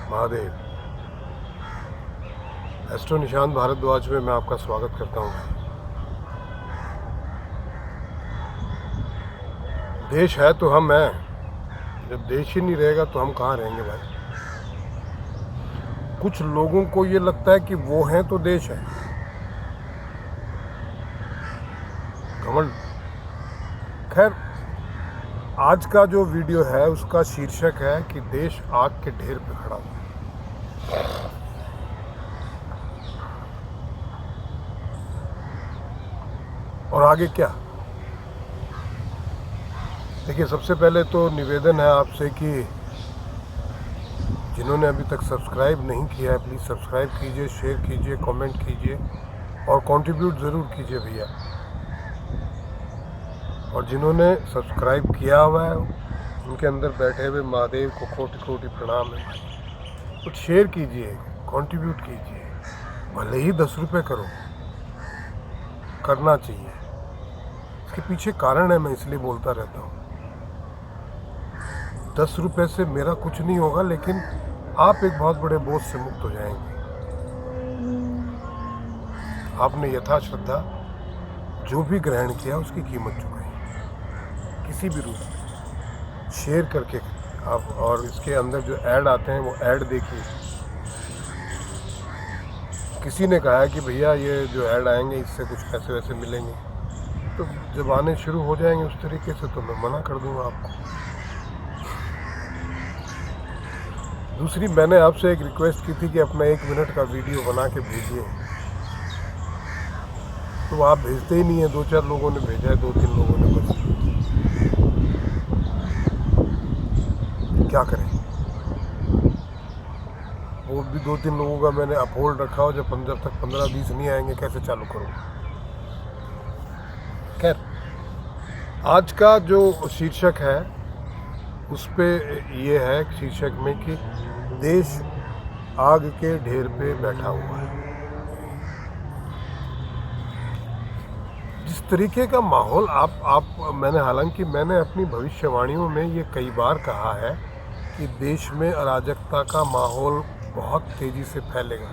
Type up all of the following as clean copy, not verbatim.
Mahadev. Astro Nishant Bhardwaj में मैं आपका स्वागत करता हूँ। देश है तो हम हैं, जब देश ही नहीं रहेगा तो हम कहाँ रहेंगे भाई। कुछ लोगों को ये लगता है कि वो हैं तो देश है। घमंड। खैर, आज का जो वीडियो है उसका शीर्षक है कि देश आग के ढेर पे खड़ा हुआ। और आगे क्या? देखिए, सबसे पहले तो निवेदन है आपसे कि जिन्होंने अभी तक सब्सक्राइब नहीं किया है प्लीज़ सब्सक्राइब कीजिए, शेयर कीजिए, कमेंट कीजिए और कंट्रीब्यूट ज़रूर कीजिए भैया। और जिन्होंने सब्सक्राइब किया हुआ है उनके अंदर बैठे हुए महादेव को कोटि कोटि प्रणाम है। कुछ शेयर कीजिए, कंट्रीब्यूट कीजिए, भले ही 10 रुपये करो, करना चाहिए। इसके पीछे कारण है, मैं इसलिए बोलता रहता हूँ। 10 रुपये से मेरा कुछ नहीं होगा, लेकिन आप एक बहुत बड़े बोझ से मुक्त हो जाएंगे। आपने यथाश्रद्धा जो भी ग्रहण किया उसकी कीमत चुकाई, किसी भी रूप में शेयर करके आप। और इसके अंदर जो ऐड आते हैं वो ऐड देखिए। किसी ने कहा है कि भैया ये जो ऐड आएंगे इससे कुछ पैसे वैसे मिलेंगे, तो जब आने शुरू हो जाएंगे उस तरीके से तो मैं मना कर दूंगा आपको। दूसरी, मैंने आपसे एक रिक्वेस्ट की थी कि अपना 1 मिनट का वीडियो बना के भेजिए, तो आप भेजते ही नहीं है। 2-4 लोगों ने भेजा है, 2-3 लोगों ने बस। क्या करें? वो भी 2-3 लोगों का मैंने अपहोल्ड रखा हो, जब तक 15-20 नहीं आएंगे कैसे चालू करूँ। खैर, आज का जो शीर्षक है उस पे ये है शीर्षक में कि देश आग के ढेर पे बैठा हुआ है। जिस तरीके का माहौल मैंने अपनी भविष्यवाणियों में ये कई बार कहा है कि देश में अराजकता का माहौल बहुत तेज़ी से फैलेगा,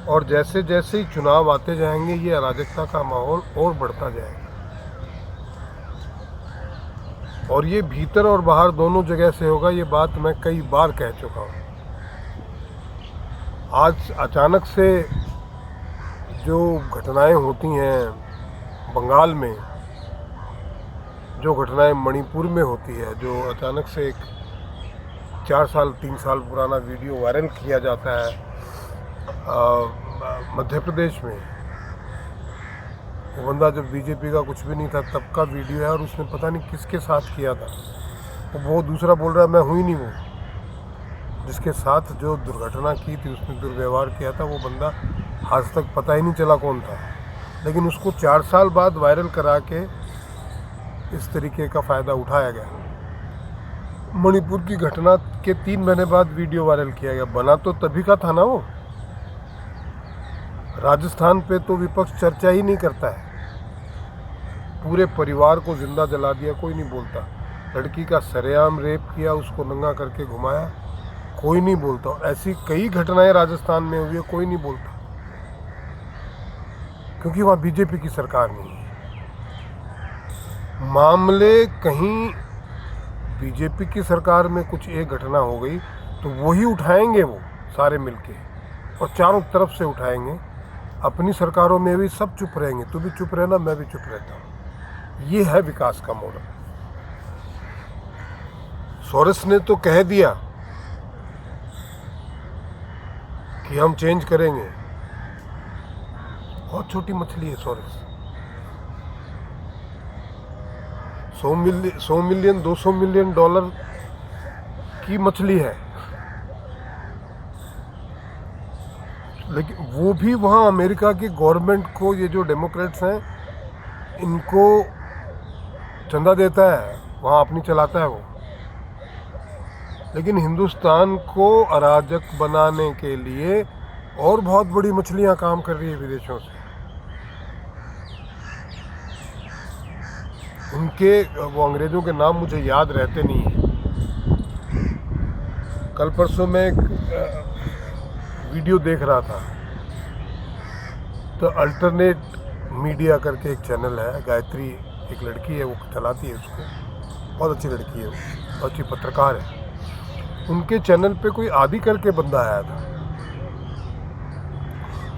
और जैसे जैसे ही चुनाव आते जाएंगे ये अराजकता का माहौल और बढ़ता जाएगा। और ये भीतर और बाहर दोनों जगह से होगा। ये बात मैं कई बार कह चुका हूँ। आज अचानक से जो घटनाएं होती हैं बंगाल में, जो घटनाएं मणिपुर में होती है, जो अचानक से एक 3 साल पुराना वीडियो वायरल किया जाता है मध्य प्रदेश में। वो बंदा जब बीजेपी का कुछ भी नहीं था तब का वीडियो है, और उसने पता नहीं किसके साथ किया था। वो दूसरा बोल रहा है मैं हूँ ही नहीं वो। जिसके साथ जो दुर्घटना की थी, उसने दुर्व्यवहार किया था, वो बंदा आज तक पता ही नहीं चला कौन था। लेकिन उसको 4 साल बाद वायरल करा के इस तरीके का फ़ायदा उठाया गया। मणिपुर की घटना के 3 महीने बाद वीडियो वायरल किया गया। बना तो तभी का था ना वो। राजस्थान पे तो विपक्ष चर्चा ही नहीं करता है। पूरे परिवार को जिंदा जला दिया, कोई नहीं बोलता। लड़की का सरेआम रेप किया, उसको नंगा करके घुमाया, कोई नहीं बोलता। ऐसी कई घटनाएं राजस्थान में हुई है, कोई नहीं बोलता, क्योंकि वहाँ बीजेपी की सरकार नहीं है। मामले कहीं बीजेपी की सरकार में कुछ एक घटना हो गई तो वही उठाएंगे वो सारे मिलके, और चारों तरफ से उठाएंगे। अपनी सरकारों में भी सब चुप रहेंगे। तू भी चुप रहना, मैं भी चुप रहता हूँ। ये है विकास का मॉडल। सोरेस ने तो कह दिया कि हम चेंज करेंगे। बहुत छोटी मछली है सोरेस। 100 मिलियन 200 मिलियन डॉलर की मछली है, लेकिन वो भी वहाँ अमेरिका की गवर्नमेंट को, ये जो डेमोक्रेट्स हैं इनको चंदा देता है, वहाँ अपनी चलाता है वो। लेकिन हिंदुस्तान को अराजक बनाने के लिए और बहुत बड़ी मछलियाँ काम कर रही है विदेशों से। उनके वो अंग्रेज़ों के नाम मुझे याद रहते नहीं हैं। कल परसों मैं एक वीडियो देख रहा था, तो अल्टरनेट मीडिया करके एक चैनल है, गायत्री एक लड़की है, वो चलाती है उसको, बहुत अच्छी लड़की है वो, बहुत अच्छी पत्रकार है। उनके चैनल पे कोई आदि करके बंदा आया था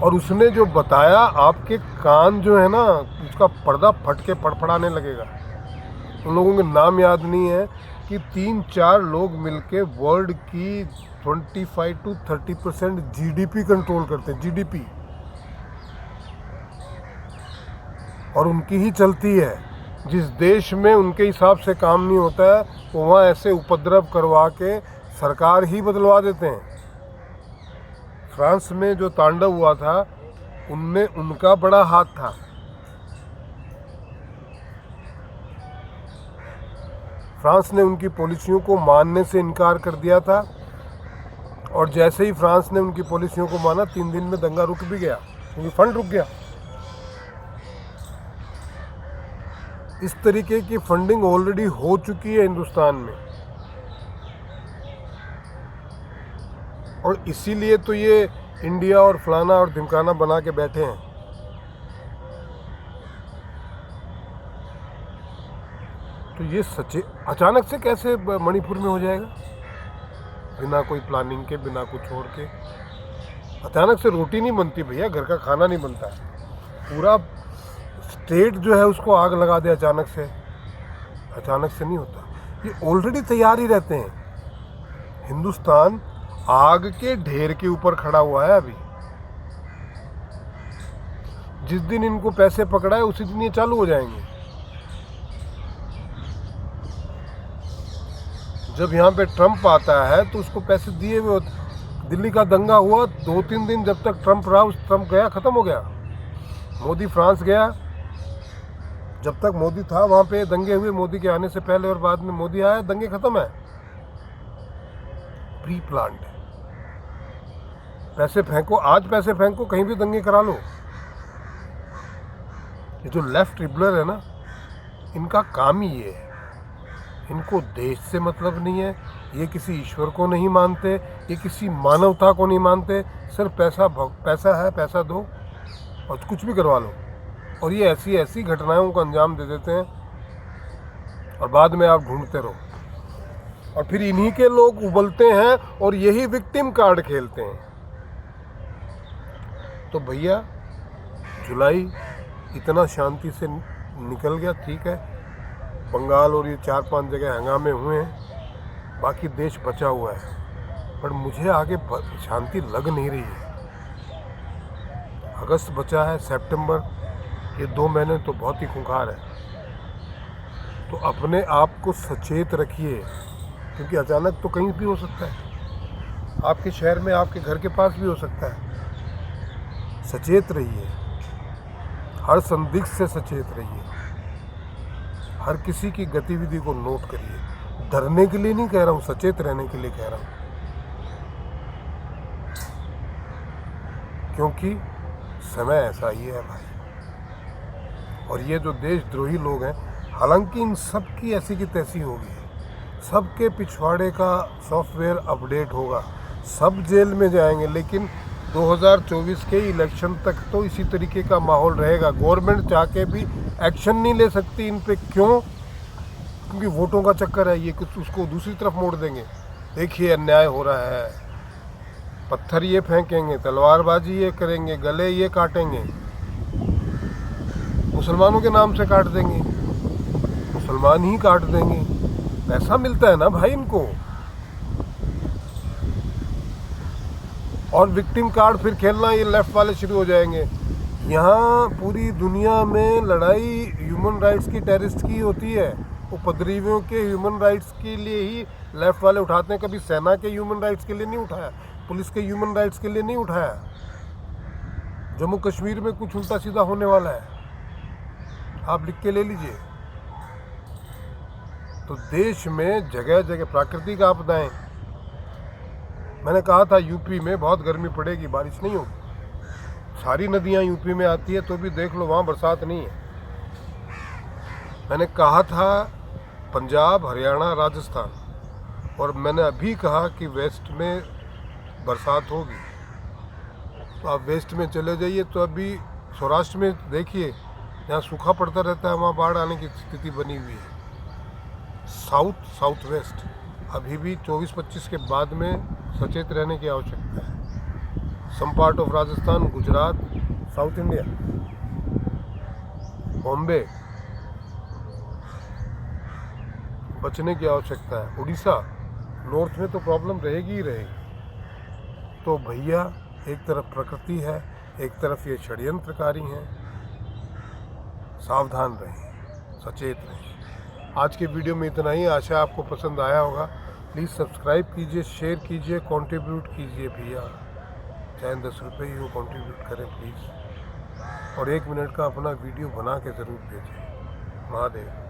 और उसने जो बताया, आपके कान जो है ना, उसका पर्दा फट के फड़फड़ाने लगेगा। उन लोगों के नाम याद नहीं है कि 3-4 लोग मिलके वर्ल्ड की 25 to 30% जीडीपी कंट्रोल करते हैं, जीडीपी, और उनकी ही चलती है। जिस देश में उनके हिसाब से काम नहीं होता है, वो वहाँ ऐसे उपद्रव करवा के सरकार ही बदलवा देते हैं। फ्रांस में जो तांडव हुआ था, उनमें उनका बड़ा हाथ था। फ्रांस ने उनकी पॉलिसियों को मानने से इनकार कर दिया था, और जैसे ही फ्रांस ने उनकी पॉलिसियों को माना, 3 दिन में दंगा रुक भी गया, क्योंकि फंड रुक गया। इस तरीके की फंडिंग ऑलरेडी हो चुकी है हिंदुस्तान में, और इसीलिए तो ये इंडिया और फलाना और ढिमकाना बना के बैठे हैं। तो ये सच्चे अचानक से कैसे मणिपुर में हो जाएगा, बिना कोई प्लानिंग के, बिना कुछ छोड़ के? अचानक से रोटी नहीं बनती भैया, घर का खाना नहीं बनता है। पूरा स्टेट जो है उसको आग लगा दे अचानक से नहीं होता। ये ऑलरेडी तैयार ही रहते हैं। हिंदुस्तान आग के ढेर के ऊपर खड़ा हुआ है अभी। जिस दिन इनको पैसे पकड़ा है, उसी दिन ये चालू हो जाएंगे। जब यहाँ पे ट्रम्प आता है तो उसको पैसे दिए हुए। दिल्ली का दंगा हुआ 2-3 दिन, जब तक ट्रम्प रहा, ट्रम्प गया, खत्म हो गया। मोदी फ्रांस गया, जब तक मोदी था वहाँ पे दंगे हुए। मोदी के आने से पहले और बाद में मोदी आया, दंगे खत्म है। प्री प्लान्ड है। पैसे फेंको, आज पैसे फेंको, कहीं भी दंगे करा लो। ये जो लेफ्ट रिबलर है ना, इनका काम ही ये है। इनको देश से मतलब नहीं है, ये किसी ईश्वर को नहीं मानते, ये किसी मानवता को नहीं मानते। सिर्फ पैसा है, पैसा दो और कुछ भी करवा लो। और ये ऐसी घटनाओं को अंजाम दे देते हैं, और बाद में आप ढूंढते रहो, और फिर इन्हीं के लोग उबलते हैं और यही विक्टिम कार्ड खेलते हैं। तो भैया, जुलाई इतना शांति से निकल गया, ठीक है। बंगाल और ये 4-5 जगह हंगामे हुए हैं, बाकी देश बचा हुआ है, पर मुझे आगे शांति लग नहीं रही है। अगस्त बचा है, सितंबर, ये 2 महीने तो बहुत ही खूंखार है। तो अपने आप को सचेत रखिए, क्योंकि अचानक तो कहीं भी हो सकता है। आपके शहर में, आपके घर के पास भी हो सकता है। सचेत रहिए, हर संदिग्ध से सचेत रहिए, हर किसी की गतिविधि को नोट करिए। डरने के लिए नहीं कह रहा हूँ, सचेत रहने के लिए कह रहा हूँ, क्योंकि समय ऐसा ही है भाई। और ये जो देशद्रोही लोग हैं, हालांकि इन सब की ऐसी की तैसी होगी, सबके पिछवाड़े का सॉफ्टवेयर अपडेट होगा, सब जेल में जाएंगे, लेकिन 2024 के इलेक्शन तक तो इसी तरीके का माहौल रहेगा। गवर्नमेंट चाह के भी एक्शन नहीं ले सकती इन पे। क्यों? क्योंकि वोटों का चक्कर है। ये कुछ उसको दूसरी तरफ मोड़ देंगे। देखिए अन्याय हो रहा है, पत्थर ये फेंकेंगे, तलवारबाजी ये करेंगे, गले ये काटेंगे, मुसलमानों के नाम से काट देंगे, मुसलमान ही काट देंगे। पैसा मिलता है ना भाई इनको। और विक्टिम कार्ड फिर खेलना ये लेफ्ट वाले शुरू हो जाएंगे। यहाँ पूरी दुनिया में लड़ाई ह्यूमन राइट्स की, टेररिस्ट की होती है। उपद्रवियों के ह्यूमन राइट्स के लिए ही लेफ्ट वाले उठाते हैं। कभी सेना के ह्यूमन राइट्स के लिए नहीं उठाया, पुलिस के ह्यूमन राइट्स के लिए नहीं उठाया। जम्मू कश्मीर में कुछ उल्टा सीधा होने वाला है, आप लिख के ले लीजिए। तो देश में जगह जगह प्राकृतिक आपदाएं। मैंने कहा था यूपी में बहुत गर्मी पड़ेगी, बारिश नहीं होगी। सारी नदियां यूपी में आती है, तो भी देख लो वहाँ बरसात नहीं है। मैंने कहा था पंजाब, हरियाणा, राजस्थान, और मैंने अभी कहा कि वेस्ट में बरसात होगी, तो आप वेस्ट में चले जाइए तो अभी सौराष्ट्र में देखिए, जहाँ सूखा पड़ता रहता है वहाँ बाढ़ आने की स्थिति बनी हुई है। साउथ वेस्ट अभी भी 24-25 के बाद में सचेत रहने की आवश्यकता है। Some part of Rajasthan, Gujarat, south India, Bombay बचने की आवश्यकता है। उड़ीसा नॉर्थ में तो प्रॉब्लम रहेगी ही रहेगी। तो भैया, एक तरफ प्रकृति है, एक तरफ ये षड्यंत्रकारी हैं। सावधान रहें, सचेत रहें। आज के वीडियो में इतना ही। आशा आपको पसंद आया होगा। प्लीज़ सब्सक्राइब कीजिए, शेयर कीजिए, कंट्रीब्यूट कीजिए भैया। चाहे 10 रुपये ही वो कंट्रीब्यूट करें प्लीज़। और 1 मिनट का अपना वीडियो बना के ज़रूर भेजें। महादेव।